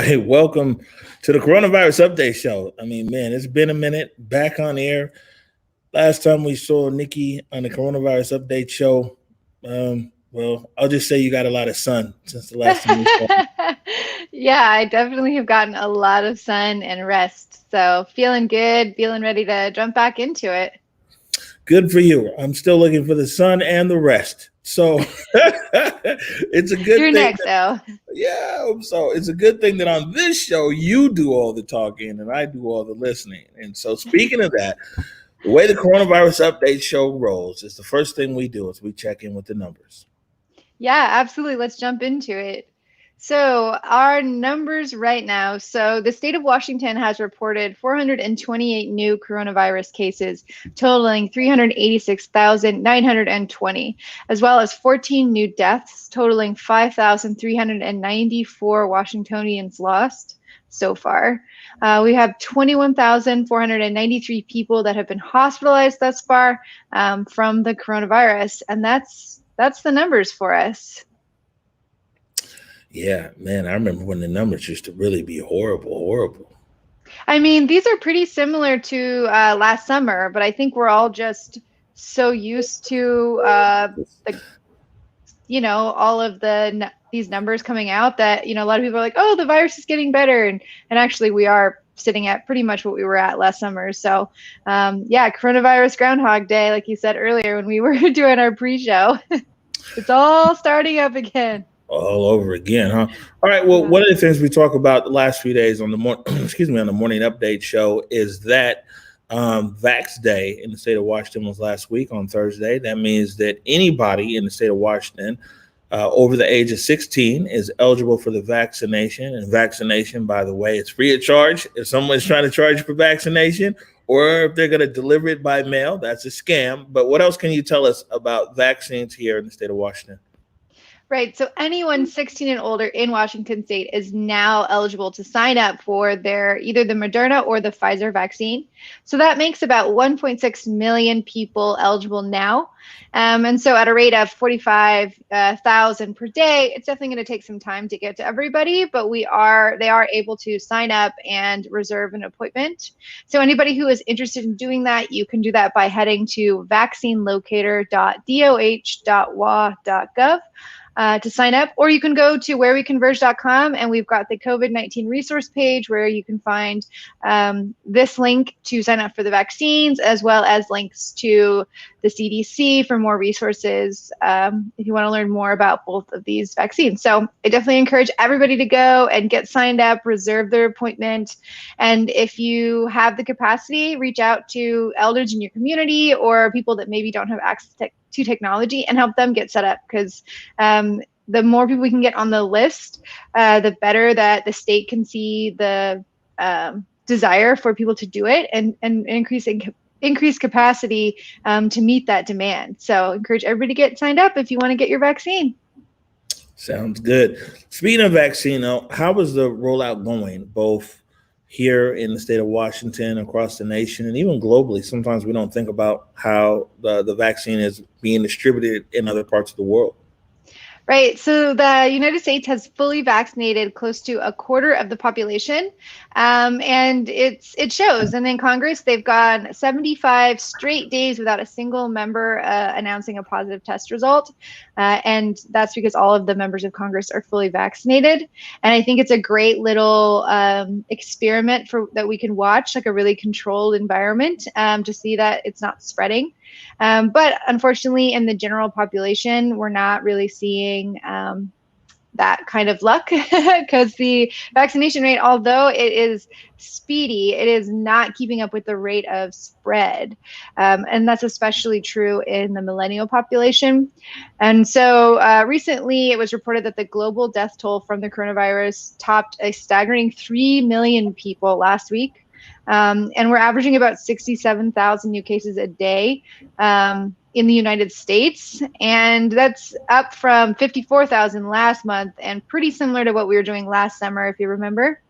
right, welcome to the Coronavirus Update Show. I mean, man, it's been a minute back on air. Last time we saw Nikki on the Coronavirus Update Show, well, I'll just say you got a lot of sun since the last time we saw. Yeah, I definitely have gotten a lot of sun and rest. So feeling good, feeling ready to jump back into it. Good for you. I'm still looking for the sun and the rest. So it's a good You're thing. next, though. Yeah, so it's a good thing that on this show you do all the talking and I do all the listening. And so speaking of that, the way the Coronavirus Update Show rolls is the first thing we do is we check in with the numbers. Yeah, absolutely. Let's jump into it. So, our numbers right now. So, the state of Washington has reported 428 new coronavirus cases, totaling 386,920, as well as 14 new deaths, totaling 5,394 Washingtonians lost so far. We have 21,493 people that have been hospitalized thus far from the coronavirus, and that's the numbers for us. Yeah, man, I remember when the numbers used to really be horrible. I mean, these are pretty similar to last summer, but I think we're all just so used to all of these numbers coming out that, a lot of people are like, oh, the virus is getting better. And actually we are sitting at pretty much what we were at last summer. So yeah, coronavirus Groundhog Day, like you said earlier when we were doing our pre-show, it's all starting up again. All over again, huh? All right. Well, one of the things we talk about the last few days on the on the morning update show is that Vax Day in the state of Washington was last week on Thursday. That means that anybody in the state of Washington over the age of 16 is eligible for the vaccination. And vaccination, by the way, it's free of charge. If someone's trying to charge you for vaccination, or if they're going to deliver it by mail, that's a scam. But what else can you tell us about vaccines here in the state of Washington? Right. So anyone 16 and older in Washington state is now eligible to sign up for either the Moderna or the Pfizer vaccine. So that makes about 1.6 million people eligible now. And so at a rate of 45,000 per day, it's definitely going to take some time to get to everybody, but they are able to sign up and reserve an appointment. So anybody who is interested in doing that, you can do that by heading to vaccinelocator.doh.wa.gov. To sign up, or you can go to whereweconverge.com, and we've got the COVID-19 resource page where you can find this link to sign up for the vaccines, as well as links to the CDC for more resources if you want to learn more about both of these vaccines. So I definitely encourage everybody to go and get signed up, reserve their appointment, and if you have the capacity, reach out to elders in your community or people that maybe don't have access to technology and help them get set up, because the more people we can get on the list, the better that the state can see the desire for people to do it and increase capacity to meet that demand. So encourage everybody to get signed up if you want to get your vaccine. Sounds good. Speaking of vaccine, how is the rollout going, both here in the state of Washington, across the nation, and even globally? Sometimes we don't think about how the vaccine is being distributed in other parts of the world. Right. So the United States has fully vaccinated close to a quarter of the population. And it shows. And in Congress, they've gone 75 straight days without a single member announcing a positive test result. And that's because all of the members of Congress are fully vaccinated. And I think it's a great little experiment that we can watch, like a really controlled environment to see that it's not spreading. But unfortunately, in the general population, we're not really seeing that kind of luck, because the vaccination rate, although it is speedy, it is not keeping up with the rate of spread. And that's especially true in the millennial population. And so recently it was reported that the global death toll from the coronavirus topped a staggering 3 million people last week. And we're averaging about 67,000 new cases a day in the United States. And that's up from 54,000 last month, and pretty similar to what we were doing last summer, if you remember.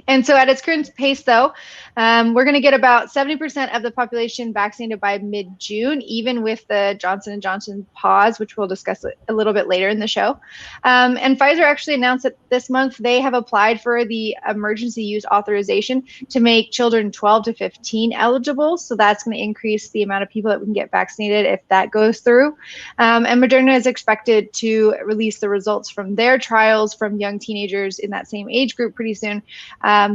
And so at its current pace, though, we're going to get about 70% of the population vaccinated by mid-June, even with the Johnson & Johnson pause, which we'll discuss a little bit later in the show. And Pfizer actually announced that this month they have applied for the emergency use authorization to make children 12 to 15 eligible. So that's going to increase the amount of people that we can get vaccinated if that goes through. And Moderna is expected to release the results from their trials from young teenagers in that same age group pretty soon.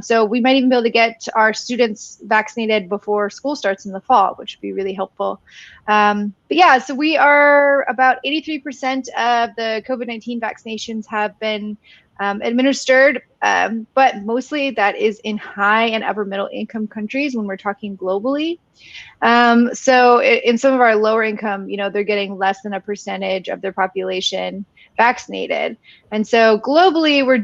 So we might even be able to get our students vaccinated before school starts in the fall, which would be really helpful. But yeah, so we are about 83% of the COVID-19 vaccinations have been administered, but mostly that is in high and upper middle income countries when we're talking globally. So in some of our lower income, they're getting less than a percentage of their population vaccinated. And so globally, we're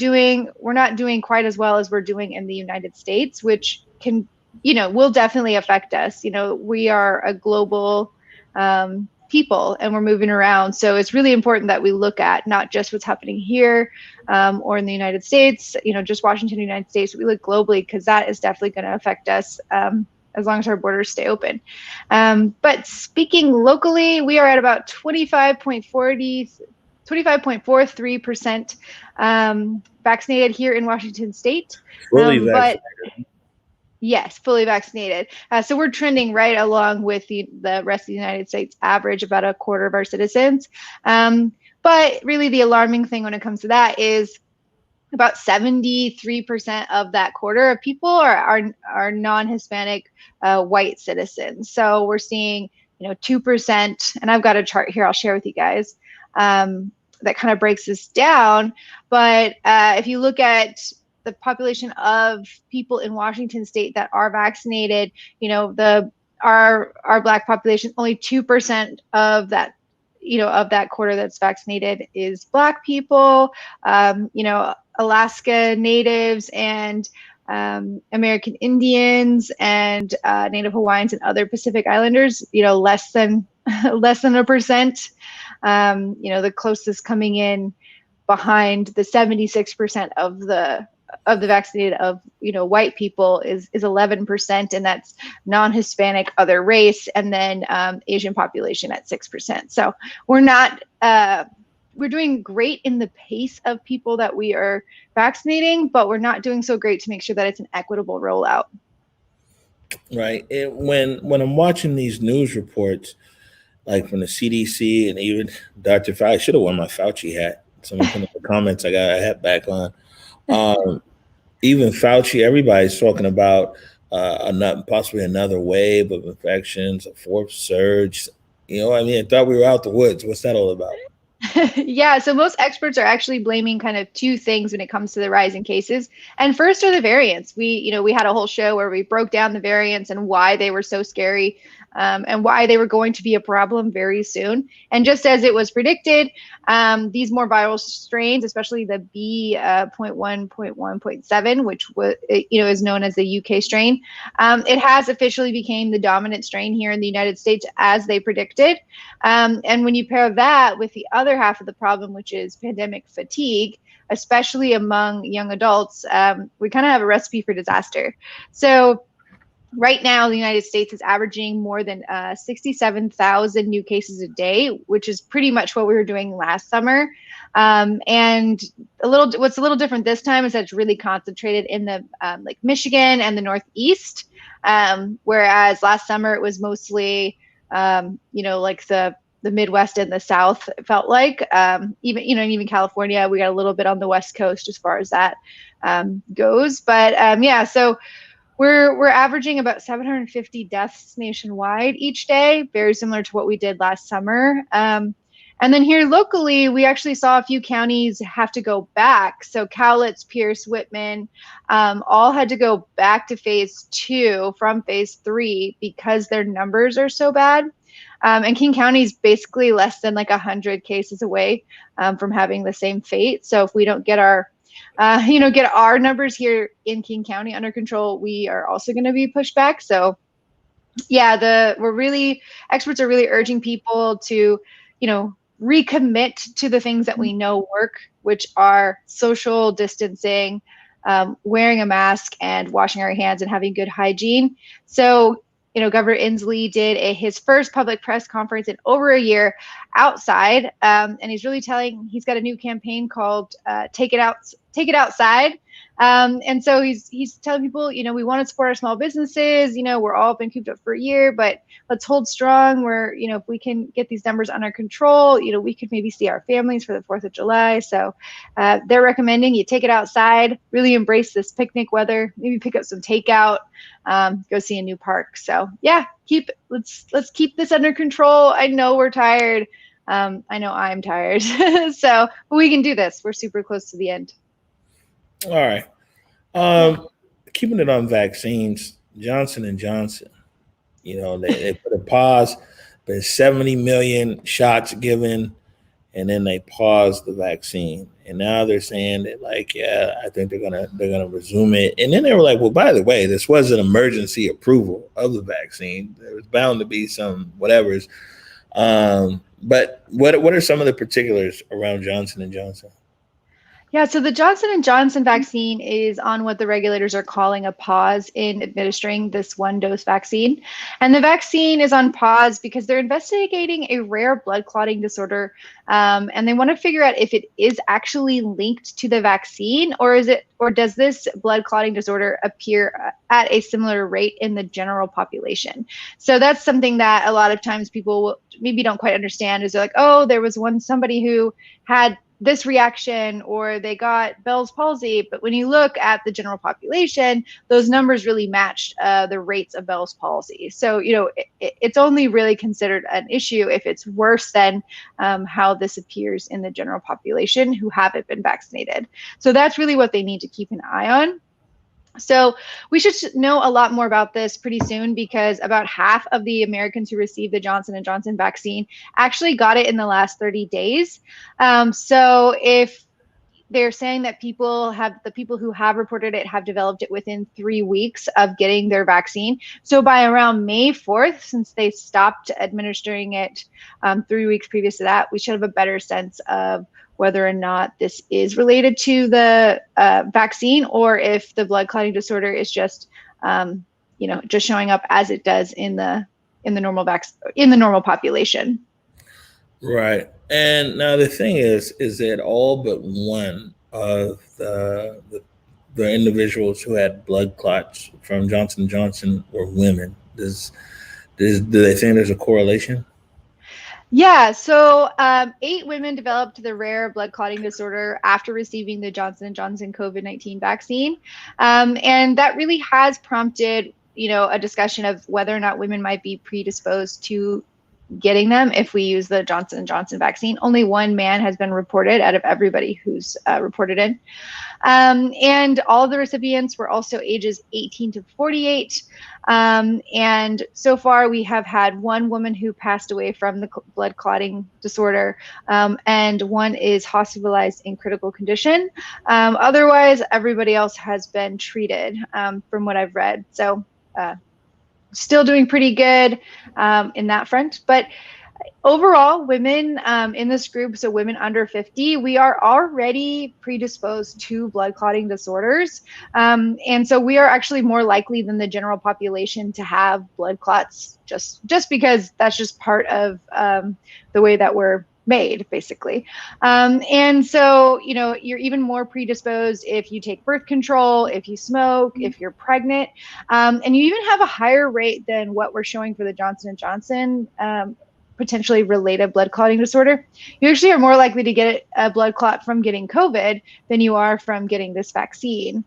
not doing quite as well as we're doing in the United States, which can, will definitely affect us. We are a global people and we're moving around. So it's really important that we look at not just what's happening here or in the United States, just Washington, United States, but we look globally because that is definitely going to affect us as long as our borders stay open. But speaking locally, we are at about 25.43% vaccinated here in Washington State. Fully vaccinated. Yes, fully vaccinated. So we're trending right along with the rest of the United States average, about a quarter of our citizens. But really the alarming thing when it comes to that is about 73% of that quarter of people are non-Hispanic white citizens. So we're seeing, 2%, and I've got a chart here I'll share with you guys that kind of breaks this down. But if you look at the population of people in Washington State that are vaccinated, our Black population, only 2% of that, of that quarter that's vaccinated is Black people. Alaska Natives and American Indians and Native Hawaiians and other Pacific Islanders, less than a percent. The closest coming in behind the 76% of the vaccinated of white people is 11%, and that's non-Hispanic, other race, and then Asian population at 6%. So we're doing great in the pace of people that we are vaccinating, but we're not doing so great to make sure that it's an equitable rollout. Right. When I'm watching these news reports, like from the CDC and even Dr. Fauci, I should have worn my Fauci hat. Someone put in the comments, I got a hat back on. Even Fauci, everybody's talking about possibly another wave of infections, a fourth surge. I thought we were out the woods. What's that all about? Yeah, so most experts are actually blaming kind of two things when it comes to the rise in cases. And first are the variants. We had a whole show where we broke down the variants and why they were so scary and why they were going to be a problem very soon. And just as it was predicted, these more viral strains, especially the B.1.1.7, which is known as the UK strain, it has officially became the dominant strain here in the United States as they predicted. And when you pair that with the other half of the problem, which is pandemic fatigue, especially among young adults, we kind of have a recipe for disaster. So right now, the United States is averaging more than 67,000 new cases a day, which is pretty much what we were doing last summer. And what's a little different this time is that it's really concentrated in the like Michigan and the Northeast, whereas last summer it was mostly like the Midwest and the South. It felt like even California, we got a little bit on the West Coast as far as that goes. But yeah, so. We're averaging about 750 deaths nationwide each day, very similar to what we did last summer. And then here locally, we actually saw a few counties have to go back. So Cowlitz, Pierce, Whitman, all had to go back to phase 2 from phase 3 because their numbers are so bad. And King County is basically less than like 100 cases away from having the same fate. So if we don't get our numbers here in King County under control, we are also going to be pushed back. So yeah, experts are really urging people to, recommit to the things that we know work, which are social distancing, wearing a mask and washing our hands and having good hygiene. So, Governor Inslee did his first public press conference in over a year outside, and he's really he's got a new campaign called Take It Outside. And so he's telling people, we want to support our small businesses. We're all been cooped up for a year, but let's hold strong. If we can get these numbers under control, we could maybe see our families for the 4th of July. So they're recommending you take it outside, really embrace this picnic weather, maybe pick up some takeout, go see a new park. So yeah, let's keep this under control. I know we're tired. I know I'm tired. But we can do this. We're super close to the end. All right. Keeping it on vaccines, Johnson & Johnson, they put a pause. There's 70 million shots given, and then they paused the vaccine. And now they're saying that, I think they're gonna resume it. And then they were like, well, by the way, this was an emergency approval of the vaccine. There was bound to be some whatevers. But what are some of the particulars around Johnson & Johnson? Yeah, so the Johnson & Johnson vaccine is on what the regulators are calling a pause in administering this one-dose vaccine. And the vaccine is on pause because they're investigating a rare blood clotting disorder, and they want to figure out if it is actually linked to the vaccine, or does this blood clotting disorder appear at a similar rate in the general population? So that's something that a lot of times people maybe don't quite understand. Is they're like, oh, there was somebody who had this reaction, or they got Bell's palsy. But when you look at the general population, those numbers really matched the rates of Bell's palsy. So, it's only really considered an issue if it's worse than how this appears in the general population who haven't been vaccinated. So that's really what they need to keep an eye on. So we should know a lot more about this pretty soon, because about half of the Americans who received the Johnson & Johnson vaccine actually got it in the last 30 days. So if they're saying that the people who have reported it have developed it within 3 weeks of getting their vaccine. So by around May 4th, since they stopped administering it 3 weeks previous to that, we should have a better sense of whether or not this is related to the vaccine, or if the blood clotting disorder is just, just showing up as it does in the normal population. Right. And now the thing is that all but one of the individuals who had blood clots from Johnson & Johnson were women. Do they think there's a correlation? Yeah, so 8 women developed the rare blood clotting disorder after receiving the Johnson & Johnson COVID-19 vaccine. And that really has prompted, a discussion of whether or not women might be predisposed to getting them if we use the Johnson & Johnson vaccine. Only one man has been reported out of everybody who's reported in. And all of the recipients were also ages 18 to 48. And so far we have had one woman who passed away from the blood clotting disorder, and one is hospitalized in critical condition. Otherwise, everybody else has been treated, from what I've read. So still doing pretty good in that front. But overall, women in this group, so women under 50, we are already predisposed to blood clotting disorders. And so we are actually more likely than the general population to have blood clots, just because that's just part of the way that we're made, basically. And so, you're even more predisposed if you take birth control, if you smoke, if you're pregnant, and you even have a higher rate than what we're showing for the Johnson & Johnson potentially related blood clotting disorder. You actually are more likely to get a blood clot from getting COVID than you are from getting this vaccine.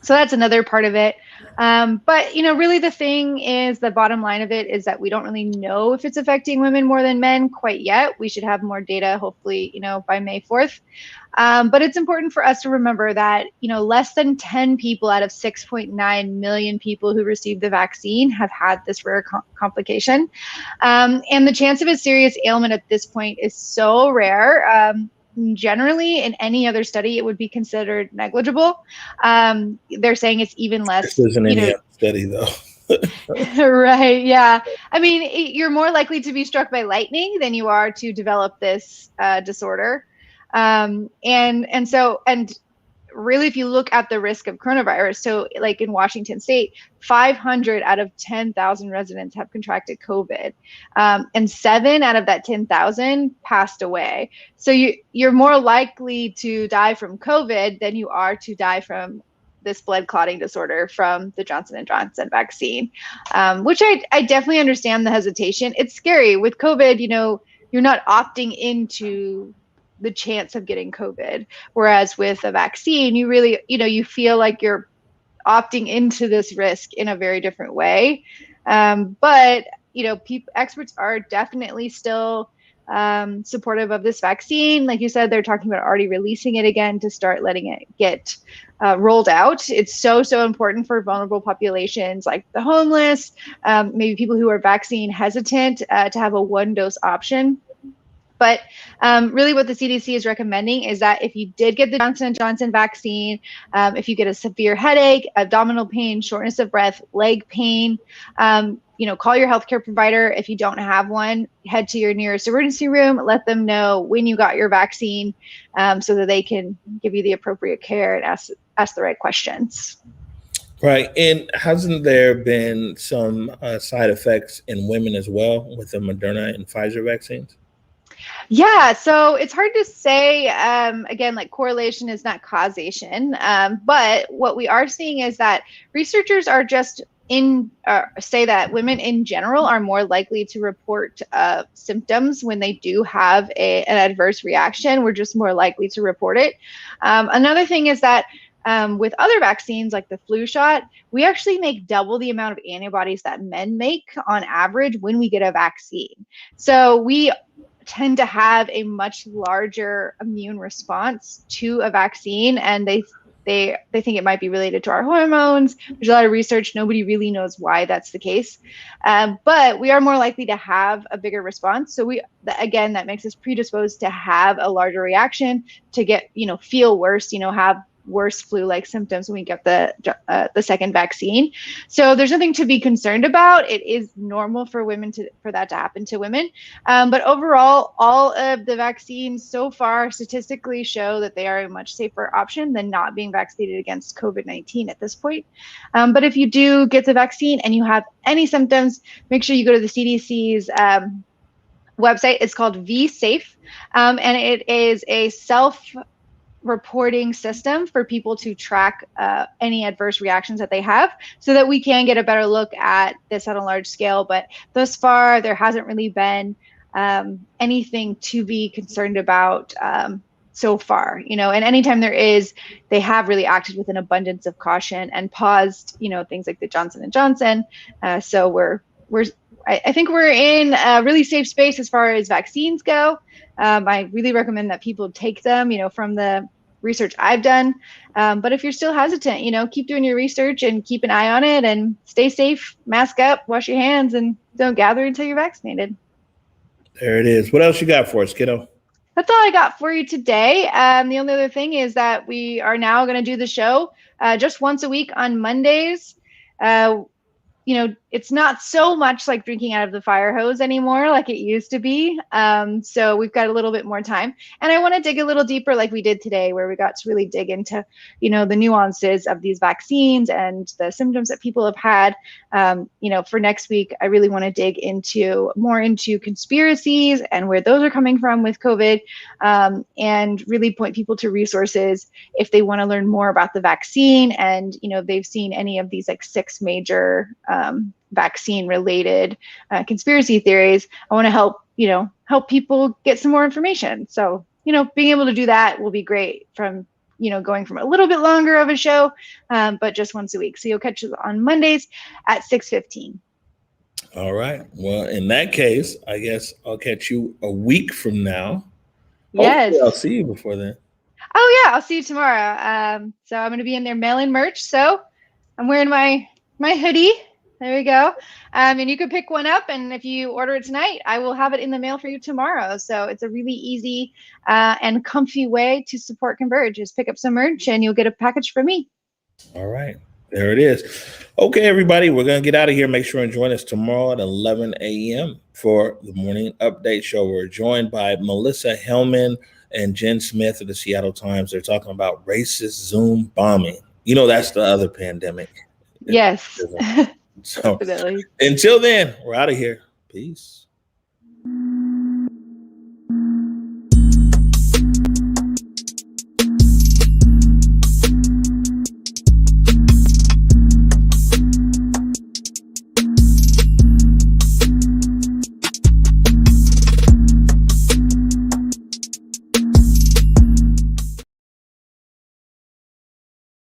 So that's another part of it. But, really the thing is, the bottom line of it is that we don't really know if it's affecting women more than men quite yet. We should have more data, hopefully, by May 4th. But it's important for us to remember that, less than 10 people out of 6.9 million people who received the vaccine have had this rare complication. And the chance of a serious ailment at this point is so rare. Generally, in any other study, it would be considered negligible. They're saying it's even less. This isn't any other study, though. Right. Yeah. I mean, you're more likely to be struck by lightning than you are to develop this disorder. And really, if you look at the risk of coronavirus, so like in Washington State, 500 out of 10,000 residents have contracted COVID, and 7 out of that 10,000 passed away. So you're more likely to die from COVID than you are to die from this blood clotting disorder from the Johnson & Johnson vaccine, which I definitely understand the hesitation. It's scary with COVID, you're not opting into the chance of getting COVID. Whereas with a vaccine, you really, you feel like you're opting into this risk in a very different way. But, experts are definitely still supportive of this vaccine. Like you said, they're talking about already releasing it again to start letting it get rolled out. It's so important for vulnerable populations like the homeless, maybe people who are vaccine hesitant, to have a 1-dose option. But really what the CDC is recommending is that if you did get the Johnson & Johnson vaccine, if you get a severe headache, abdominal pain, shortness of breath, leg pain, call your healthcare provider. If you don't have one, head to your nearest emergency room, let them know when you got your vaccine, so that they can give you the appropriate care and ask the right questions. Right. And hasn't there been some side effects in women as well with the Moderna and Pfizer vaccines? Yeah, so it's hard to say. Again, like correlation is not causation. But what we are seeing is that researchers are just say that women in general are more likely to report symptoms when they do have an adverse reaction. We're just more likely to report it. Another thing is that with other vaccines like the flu shot, we actually make double the amount of antibodies that men make on average when we get a vaccine. So we tend to have a much larger immune response to a vaccine, and they think it might be related to our hormones. There's a lot of research. Nobody really knows why that's the case. But we are more likely to have a bigger response. So that makes us predisposed to have a larger reaction, to get, feel worse, have worse flu-like symptoms when we get the second vaccine. So there's nothing to be concerned about. It is normal for that to happen to women. But overall, all of the vaccines so far statistically show that they are a much safer option than not being vaccinated against COVID-19 at this point. But if you do get the vaccine and you have any symptoms, make sure you go to the CDC's website. It's called vSafe, and it is a self-reporting system for people to track any adverse reactions that they have, so that we can get a better look at this on a large scale. But thus far, there hasn't really been anything to be concerned about so far, and anytime there is, they have really acted with an abundance of caution and paused, things like the Johnson & Johnson. So I think we're in a really safe space as far as vaccines go. I really recommend that people take them, from the research I've done. But if you're still hesitant, keep doing your research and keep an eye on it, and stay safe, mask up, wash your hands, and don't gather until you're vaccinated. There it is. What else you got for us, kiddo? That's all I got for you today. The only other thing is that we are now going to do the show just once a week on Mondays. It's not so much like drinking out of the fire hose anymore like it used to be. So we've got a little bit more time. And I want to dig a little deeper like we did today, where we got to really dig into, the nuances of these vaccines and the symptoms that people have had. For next week, I really want to dig more into conspiracies and where those are coming from with COVID, and really point people to resources if they want to learn more about the vaccine, and, if they've seen any of these like 6 major vaccine related conspiracy theories. I want to help people get some more information. So, being able to do that will be great, from, going from a little bit longer of a show, but just once a week. So you'll catch us on Mondays at 6:15. All right. Well, in that case, I guess I'll catch you a week from now. Yes. Hopefully I'll see you before then. Oh yeah, I'll see you tomorrow. So I'm going to be in there mailing merch. So I'm wearing my hoodie. There we go. And you can pick one up, and if you order it tonight, I will have it in the mail for you tomorrow. So it's a really easy and comfy way to support Converge. Just pick up some merch and you'll get a package from me. All right. There it is. Okay, everybody, we're going to get out of here. Make sure and join us tomorrow at 11 a.m. for the morning update show. We're joined by Melissa Hellman, and Jen Smith of the Seattle Times. They're talking about racist Zoom bombing. You know, that's the other pandemic. Yes. So Definitely. until then, we're out of here. Peace.